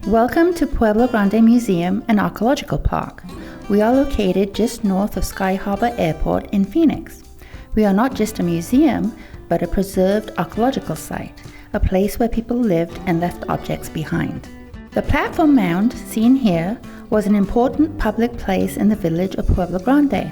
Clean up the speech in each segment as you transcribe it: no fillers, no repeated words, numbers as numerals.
Welcome to Pueblo Grande Museum and Archaeological Park. We are located just north of Sky Harbor Airport in Phoenix. We are not just a museum, but a preserved archaeological site, a place where people lived and left objects behind. The platform mound seen here was an important public place in the village of Pueblo Grande.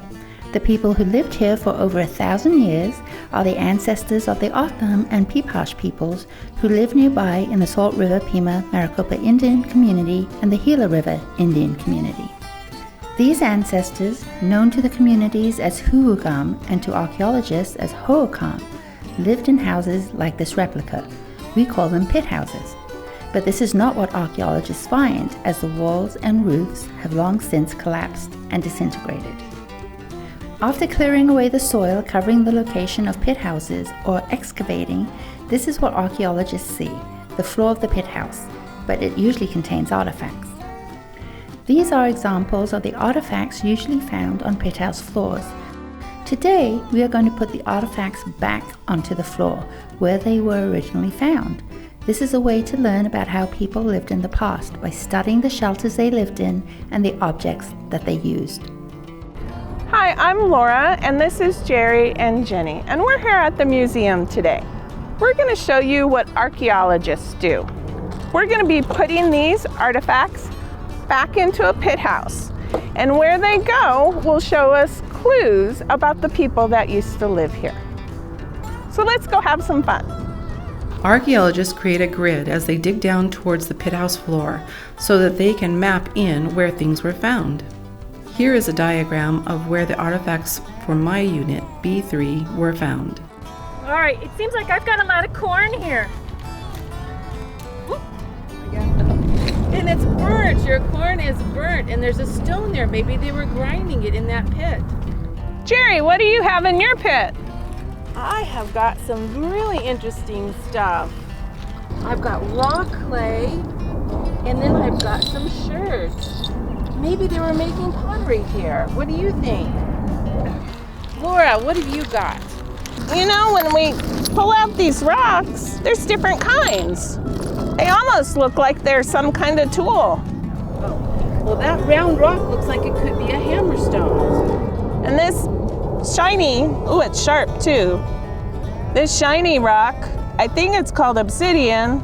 The people who lived here for over 1,000 years are the ancestors of the O'odham and Peepash peoples who live nearby in the Salt River Pima Maricopa Indian Community and the Gila River Indian Community. These ancestors, known to the communities as Huugam and to archaeologists as Hookam, lived in houses like this replica. We call them pit houses. But this is not what archaeologists find, as the walls and roofs have long since collapsed and disintegrated. After clearing away the soil covering the location of pit houses or excavating, this is what archaeologists see, the floor of the pit house, but it usually contains artifacts. These are examples of the artifacts usually found on pit house floors. Today, we are going to put the artifacts back onto the floor where they were originally found. This is a way to learn about how people lived in the past by studying the shelters they lived in and the objects that they used. Hi, I'm Laura, and this is Jerry and Jenny, and we're here at the museum today. We're going to show you what archaeologists do. We're going to be putting these artifacts back into a pit house, and where they go will show us clues about the people that used to live here. So let's go have some fun. Archaeologists create a grid as they dig down towards the pit house floor so that they can map in where things were found. Here is a diagram of where the artifacts for my unit, B3, were found. All right, it seems like I've got a lot of corn here. And it's burnt. Your corn is burnt, and there's a stone there. Maybe they were grinding it in that pit. Jerry, what do you have in your pit? I have got some really interesting stuff. I've got raw clay, and then I've got some sherds. Maybe they were making pottery here. What do you think? Laura, what have you got? You know, when we pull out these rocks, there's different kinds. They almost look like they're some kind of tool. Oh. Well, that round rock looks like it could be a hammerstone. And this shiny, oh, it's sharp too. This shiny rock, I think it's called obsidian.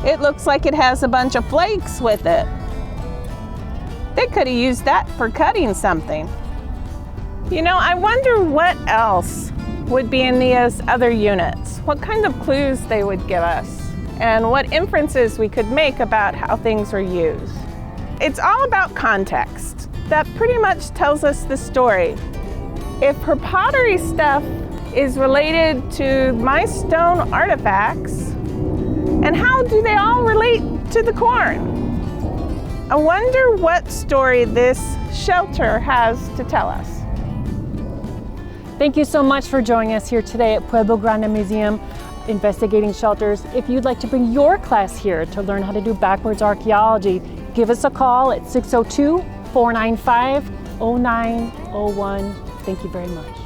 It looks like it has a bunch of flakes with it. They could have used that for cutting something. You know, I wonder what else would be in these other units, what kind of clues they would give us, and what inferences we could make about how things were used. It's all about context. That pretty much tells us the story. If her pottery stuff is related to my stone artifacts, and how do they all relate to the corn? I wonder what story this shelter has to tell us. Thank you so much for joining us here today at Pueblo Grande Museum, investigating shelters. If you'd like to bring your class here to learn how to do backwards archaeology, give us a call at 602-495-0901. Thank you very much.